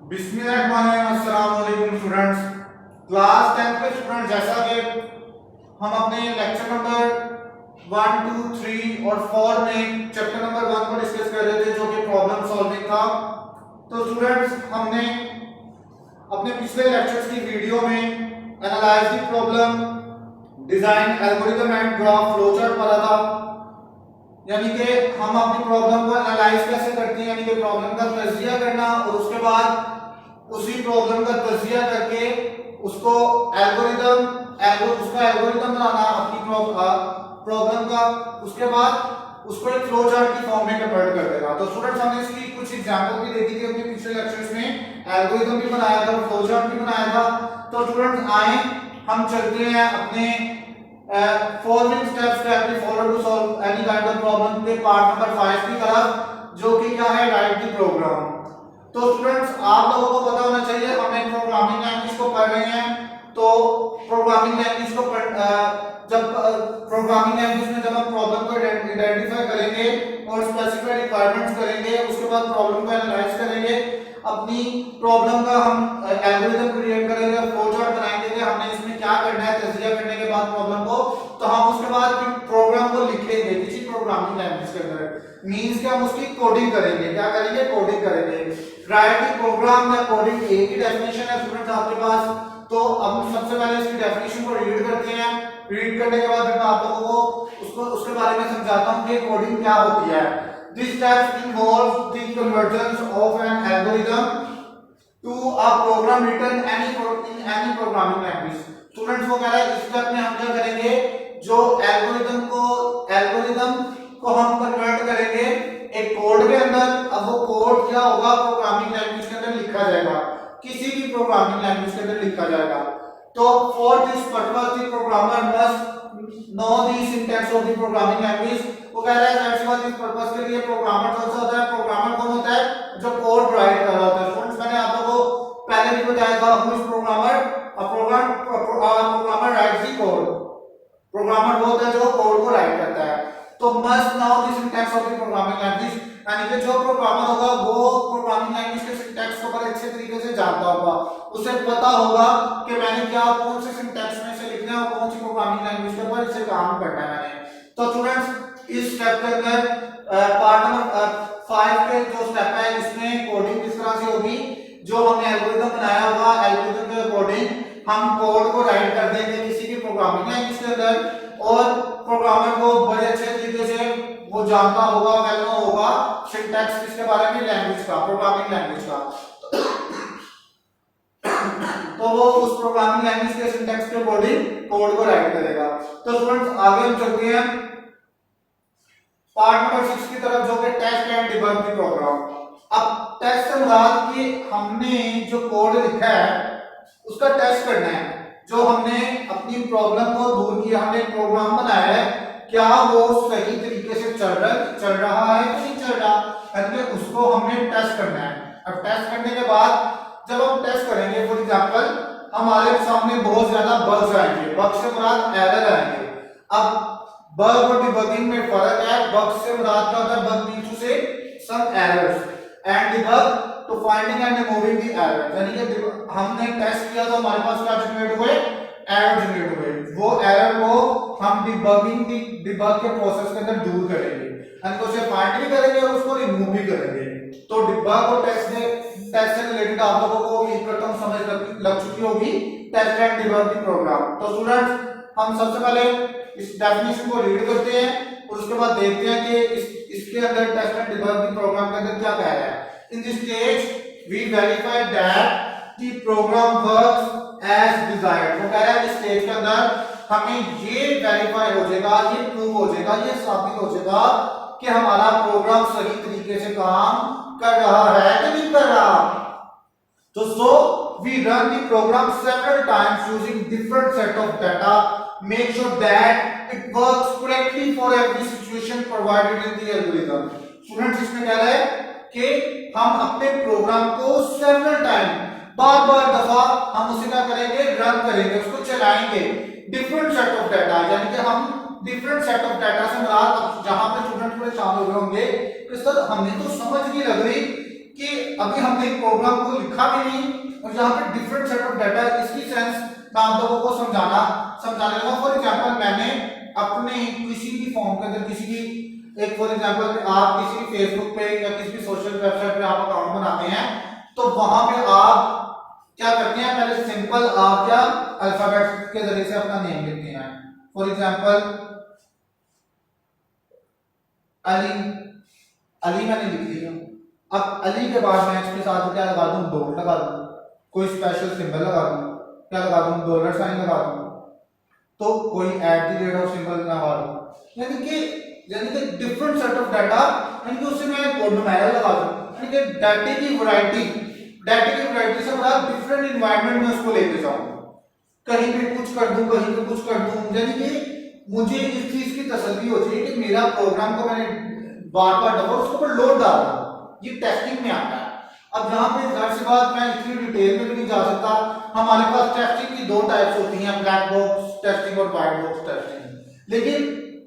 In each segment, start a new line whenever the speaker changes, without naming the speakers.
अस्सलामुअलैकुम students. Class 10th के student, जैसा कि हम अपने लेक्चर नंबर 1, 2, 3 और 4 में चैप्टर नंबर 1 को डिस्कस कर रहे थे, जो कि प्रॉब्लम सॉल्विंग था। तो स्टूडेंट्स, हमने अपने पिछले लेक्चर्स की वीडियो में analyse the problem, design algorithm and graph flowchart पढ़ा था। यानी कि हम अपनी प्रॉब्लम को एनालाइज कैसे करते हैं, यानी कि प्रॉब्लम का तज्जिया करना और उसके बाद उसी प्रॉब्लम का तज्जिया करके उसको उसका एल्गोरिथम बनाना अपनी प्रॉब्लम का, उसके बाद उसको एक फ्लो चार्ट की फॉर्म में कन्वर्ट कर देना। तो स्टूडेंट्स, हमने इसकी कुछ एग्जांपल भी देखी थी अपने पिछले लेक्चर्स में, एल्गोरिथम भी बनाया था, फ्लो चार्ट भी बनाया था। तो स्टूडेंट्स, आए हम चलते हैं अपने following steps that we follow to solve any kind of problem के पार्ट नंबर 5 की तरफ, जो कि क्या है, राइट द प्रोग्राम। तो स्टूडेंट्स, आप लोगों को पता होना चाहिए, हम एक प्रोग्रामिंग लैंग्वेज को पढ़ रहे हैं। तो प्रोग्रामिंग लैंग्वेज को जब प्रोग्रामिंग लैंग्वेज में जब हम प्रॉब्लम को आइडेंटिफाई करेंगे और स्पेसिफाइड रिक्वायरमेंट्स करेंगे, उसके बाद प्रॉब्लम को एनालाइज करेंगे, अपनी प्रॉब्लम का हम एल्गोरिथम क्रिएट करेंगे, फ्लो चार्ट बनाएंगे कि हमने इसमें क्या करना है, तज्जिया करने के बाद प्रॉब्लम को, तो हम उसके बाद फिर प्रोग्राम को लिखेंगे किसी प्रोग्रामिंग लैंग्वेज के अंदर। मींस कि हम उसकी कोडिंग करेंगे। क्या करेंगे? कोडिंग करेंगे। राइटिंग प्रोग्राम या कोडिंग एक ही डेफिनेशन है स्टूडेंट्स आपके पास। तो अब हम सबसे पहले इसकी डेफिनेशन को रीड करते हैं। रीड करने के बाद मैं आप लोगों को उसके बारे में समझाता हूं कि कोडिंग क्या होती है। This step involves the convergence of an algorithm to a program written in any programming language. Students, वो कह रहा है इस स्टेप में हम क्या करेंगे, जो एल्गोरिथम को हम कन्वर्ट करेंगे एक कोड के अंदर। अब वो कोड क्या होगा, प्रोग्रामिंग लैंग्वेज के अंदर लिखा जाएगा, किसी भी प्रोग्रामिंग लैंग्वेज के अंदर लिखा जाएगा। तो for this purpose the programmer must know the syntax of the programming language. वो कह रहा है दैट्स व्हाई इस पर्पस के लिए प्रोग्रामर कौन सा होता है, प्रोग्रामर कौन होता है, जो कोड राइट कर रहा होता है। फ्रेंड्स, मैंने आप लोगों को पहले भी बताया था, who is programmer, programmer rights the code. Programmer वो होता है जो कोड को राइट करता है। तो must now the syntax of the programming language, यानी कि जो प्रोग्रामर होगा वो प्रोग्रामिंग लैंग्वेज के सिंटैक्स को बड़े अच्छे तरीके से जानता होगा। उसे पता होगा कि मैंने क्या, कौन से सिंटैक्स में से लिखना है और कौन सी प्रोग्रामिंग लैंग्वेज के ऊपर इसे काम करना है मैंने। तो स्टूडेंट्स, इस स्टेप के अंदर पार्ट नंबर 5 के जो स्टेप है, इसमें कोडिंग किस तरह से होगी, जो हमने एल्गोरिथम बनाया होगा, एल्गोरिथम के अकॉर्डिंग हम कोड को राइट कर देंगे किसी भी प्रोग्रामिंग लैंग्वेज के अंदर, और प्रोग्रामर को बड़े अच्छे तरीके से वो जानता होगा, वेल नो होगा सिंटैक्स किसके बारे में, लैंग्वेज का, प्रोग्रामिंग लैंग्वेज का। तो वो उस प्रोग्रामिंग लैंग्वेज के सिंटैक्स के अकॉर्डिंग कोड को राइट करेगा। तो स्टूडेंट्स, आगे हम चलते हैं पार्ट नंबर 6 की तरफ, जो कि test and debug the program. अब टेस्ट से मुराद कि हमने जो कोड लिखा है उसका टेस्ट करना है। जो हमने अपनी प्रॉब्लम को दूर किया, हमने एक प्रोग्राम बनाया है, क्या वो सही तरीके से चल रहा है कि नहीं चल रहा, यानी उसको हमने टेस्ट करना है। अब टेस्ट करने के बाद जब हम टेस्ट करेंगे, फॉर एग्जांपल हमारे सामने बहुत ज्यादा बग्स आएंगे, बग से मुराद एरर आएंगे। अब बग और डिबगिंग में फर्क है। बग से मुराद क्या होता है, bug means to say some errors, and debug to finding and removing the error. यानी कि हमने टेस्ट किया तो हमारे पास क्या जनरेट हुए, एरर जनरेट हुए। वो एरर को हम डिबग के प्रोसेस के अंदर दूर करेंगे, यानी कि उसे फाइंड भी करेंगे और उसको रिमूव भी करेंगे। तो डिबग और टेस्ट से रिलेटेड आप लोगों को उम्मीद करता हूं समझ लग चुकी होगी, test and debug the program. तो स्टूडेंट्स, हम सबसे पहले इस डेफिनेशन को रीड करते हैं और उसके बाद देखते हैं कि इसके अंदर test and debug the program के अंदर क्या कह रहा है। In this stage, we verify that the program works as desired। वो कह रहा है इस स्टेज के अंदर हमें ये वेरीफाई हो जाएगा, ये प्रूव हो जाएगा, ये साबित हो जाएगा कि हमारा प्रोग्राम सही तरीके से काम कर रहा है कि नहीं कर रहा। तो so we run the program several times using different set of data, make sure that it works correctly for every situation provided in the algorithm। Students, इसमें कह रहा है कि हम अपने प्रोग्राम को सेवरल टाइम, बार बार दफा हम उसे क्या करेंगे, रन करेंगे, उसको चलाएंगे। डिफरेंट सेट ऑफ डाटा, यानी कि हम डिफरेंट सेट ऑफ डाटा से मुराद, जहां पे स्टूडेंट परेशान हो गए होंगे कि सर हमें तो समझ नहीं लग रही कि अभी हमने प्रोग्राम को लिखा भी नहीं और यहाँ पे डिफरेंट सेट ऑफ डाटा, इसकी सेंस मैं आप लोगों को समझाने लगा। फॉर एग्जांपल मैंने अपने किसी भी फॉर्म के अंदर किसी भी एक, फॉर एग्जांपल आप किसी भी फेसबुक पे या किसी भी सोशल वेबसाइट पे आप अकाउंट बनाते हैं तो वहां पे आप क्या करते हैं, पहले सिंपल आप या अल्फाबेट के जरिए से अपना नेम लिखते हैं। फॉर एग्जांपल अली मैंने लिख दिया। अब अली के बाद मैं इसके साथ क्या लगा दूं, डॉट लगा दूं, कोई स्पेशल सिंबल लगा दूं, क्या लगा दूं, डॉलर साइन लगा दूं, तो कोई @ सिंबल लगा दूं, यानी कि डिफरेंट सेट ऑफ डाटा, यानी कि उससे मैं कोड नुमेरल लगा दूं, यानी कि डाटा की वैरायटी से बड़ा डिफरेंट एनवायरनमेंट में उसको लेके जाऊं, कहीं पे कुछ कर दूं, कहीं पे कुछ कर दूं, यानी कि मुझे इस चीज की तसल्ली हो चाहिए कि मेरा प्रोग्राम को मैंने बार बार डबल उसके ऊपर लोड डाल रहा हूं, ये टेस्टिंग में आता है। अब यहाँ पे जाहिर सी बात मैं इतनी डिटेल में भी नहीं जा सकता। हमारे पास टेस्टिंग की दो टाइप्स होती हैं, ब्लैक बॉक्स टेस्टिंग और व्हाइट बॉक्स टेस्टिंग। लेकिन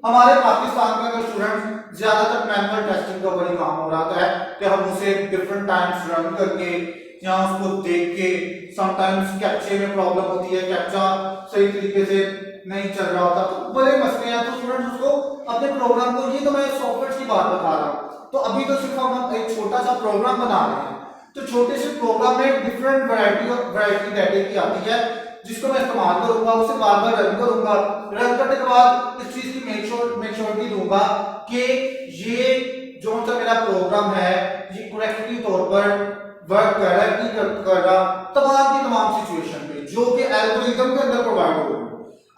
हमारे पाकिस्तान में अगर स्टूडेंट ज्यादातर मैनुअल टेस्टिंग का बड़ी काम हो रहा है कि हम उसे डिफरेंट टाइम्स रन करके या उसको देख के, समटाइम्स कैप्चे में प्रॉब्लम होती है, कैप्चा सही तरीके से नहीं चल रहा होता, तो बड़े मसले हैं। तो स्टूडेंट्स उसको अपने प्रोग्राम को, ये तो मैं सॉफ्टवेयर की बात बता रहा हूँ, तो अभी तो सिर्फ हम एक छोटा सा प्रोग्राम बना रहे हैं, तो छोटे से प्रोग्राम में डिफरेंट वैरायटी डाटा की आती है जिसको मैं इस्तेमाल करूंगा, उसे बार बार रन करूंगा। रन करने के बाद इस चीज की मेक श्योरिटी दूंगा कि ये जो सा मेरा प्रोग्राम है ये करेक्टली तौर पर वर्क कर रहा है, नहीं कर रहा, तमाम की तमाम सिचुएशन पे जो कि एल्गोरिथम के अंदर प्रोवाइड होगी।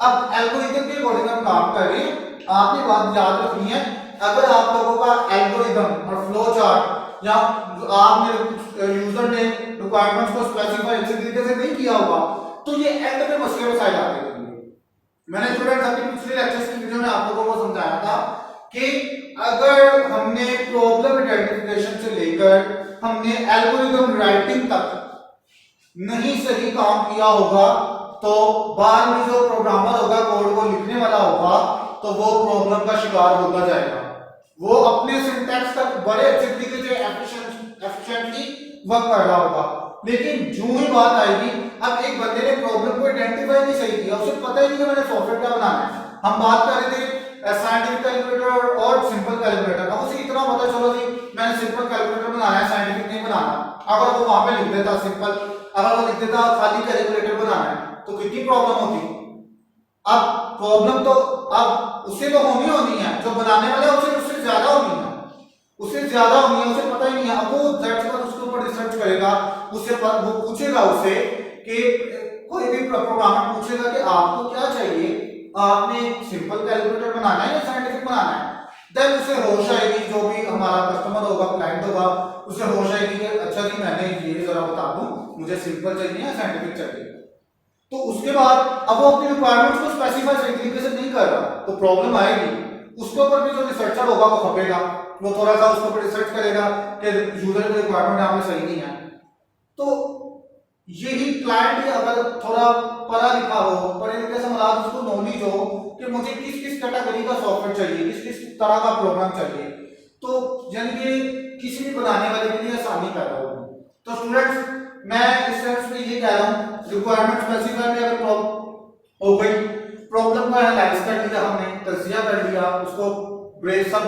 अब एल्गोरिथम के अकॉर्डिंग हम काम कर रहे हैं, आपने बात याद रखनी है, अगर आप लोगों का एल्गोरिथम और फ्लो चार्ट या आप मेरे यूजर ने रिक्वायरमेंट्स को स्पेसिफाई अच्छे तरीके से नहीं किया होगा तो ये एंड में मसले मसाइल आते हैं। मैंने स्टूडेंट्स अपने पिछले लेक्चर्स की वीडियो में आप लोगों को समझाया था कि अगर हमने प्रॉब्लम आइडेंटिफिकेशन से लेकर हमने एल्गोरिथम राइटिंग तक नहीं सही काम किया होगा तो बाद में जो प्रोग्रामर होगा, कोड को लिखने वाला होगा, तो वो प्रॉब्लम का शिकार होता जाएगा। वो अपने सिंटैक्स तक बड़े अच्छे तरीके से एफिशिएंटली वर्क कर रहा होगा, लेकिन जो ही बात आएगी, अब एक बंदे ने प्रॉब्लम को आइडेंटिफाई नहीं सही किया, उसे पता ही नहीं कि मैंने सॉफ्टवेयर क्या बनाना है। हम बात कर रहे थे साइंटिफिक कैलकुलेटर और सिंपल कैलकुलेटर, अब उसे इतना पता चलो जी मैंने सिंपल कैलकुलेटर बनाना है, साइंटिफिक नहीं बनाना। अगर वो वहां पे लिख देता सिंपल, अगर वो लिख देता खाली कैलकुलेटर बनाना है, तो कितनी प्रॉब्लम होती। अब प्रॉब्लम तो अब उसे तो होनी है, जो बनाने वाला है उससे ज्यादा होनी है, उसे पता ही नहीं है। अब वो झट पर उसके ऊपर रिसर्च करेगा, वो पूछेगा उसे कि कोई भी प्रोग्रामर पूछेगा कि आपको क्या चाहिए, आपने सिंपल कैलकुलेटर बनाना है या साइंटिफिक बनाना है, देन उसे होश आएगी, जो भी हमारा कस्टमर होगा, क्लाइंट होगा, उसे होश आएगी कि अच्छा जी मैंने ये जरा बता दूं, मुझे सिंपल चाहिए या साइंटिफिक चाहिए। तो उसके बाद अब वो अपनी रिक्वायरमेंट्स को स्पेसिफाई सही तरीके से नहीं कर रहा तो प्रॉब्लम आएगी। उसके ऊपर भी जो रिसर्चर होगा वो खपेगा, वो थोड़ा सा उसके ऊपर रिसर्च करेगा कि यूजर की रिक्वायरमेंट यहाँ पे सही नहीं है। तो यही क्लाइंट भी अगर थोड़ा पढ़ा लिखा हो, पढ़े लिखे से मतलब उसको नॉलेज हो कि मुझे किस किस कैटेगरी का सॉफ्टवेयर चाहिए, किस किस तरह का प्रोग्राम चाहिए, तो यानी कि किसी भी बनाने वाले के लिए आसानी पैदा होगी। तो स्टूडेंट्स मैं इस सेंस में ये कह रहा हूँ, रिक्वायरमेंट स्पेसिफाई में अगर प्रॉब्लम हो गई, प्रॉब्लम को एनालाइज कर लिया हमने, तज्जिया कर लिया, उसको ब्रेक सब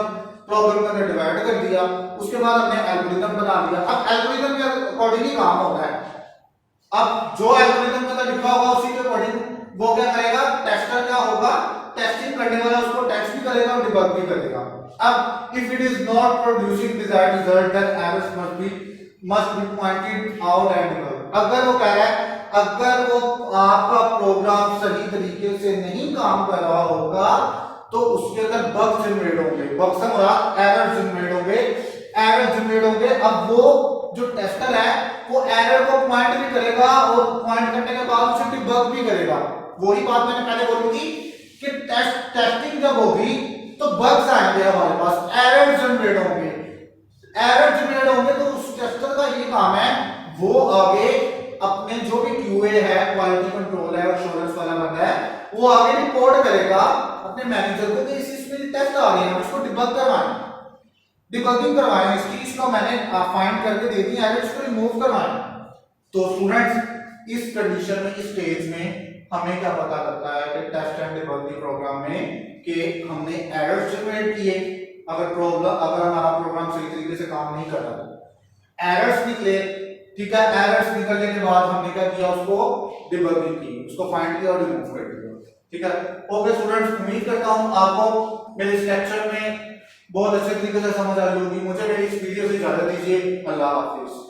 प्रॉब्लम के अंदर डिवाइड कर दिया, उसके बाद हमने एल्गोरिथम बना लिया। अब एल्गोरिथम के अकॉर्डिंग ही काम होता है। अब जो एल्गोरिथम के अंदर लिखा होगा उसी के अकॉर्डिंग वो क्या करेगा, टेस्टर क्या होगा, टेस्टिंग करने वाला उसको टेस्ट भी करेगा और डिबग भी करेगा। अब if it is not producing desired result then errors must be pointed out and debug. अगर वो कह रहा है अगर वो आपका प्रोग्राम सही तरीके से नहीं काम कर रहा होगा तो उसके अंदर बग जनरेट होंगे, बग से मुराद एरर जनरेट होंगे। अब वो जो टेस्टर है वो एरर को पॉइंट भी करेगा और पॉइंट करने के बाद उसे डिबग भी करेगा। वही बात मैंने पहले बोली थी कि टेस्टिंग जब होगी तो बग्स आएंगे हमारे पास, एरर जनरेट होंगे तो उस टेस्टर का ये काम है वो आगे अपने जो भी क्यूए है, क्वालिटी कंट्रोल है, एश्योरेंस वाला बंदा है, वो आगे रिपोर्ट करेगा अपने मैनेजर को कि इस इसमें टेस्ट आ गए हैं, इसको डिबग करवाएं। डिबगिंग करवाएं इसकी, इसको मैंने फाइंड करके दे दी, एरर्स को रिमूव करवाएं। तो स्टूडेंट्स इस कंडीशन में, इस स्टेज में हमें क्या पता लगता है कि टेस्ट एंड डिबगिंग प्रोग्राम में कि हमने एरर्स जनरेट किए, अगर हमारा प्रोग्राम सही तरीके से काम नहीं कर रहा तो एरर्स निकले, ठीक है। एरर्स निकलने के बाद हमने क्या किया, उसको डिबगिंग की, उसको फाइंड किया और रिमूव कर दिया, ठीक है। ओके स्टूडेंट्स, उम्मीद करता हूं आपको मेरे इस लेक्चर में बहुत अच्छे तरीके से समझ आ रही होगी। मुझे मेरी इस वीडियो से इजाजत दीजिए। अल्लाह हाफिज।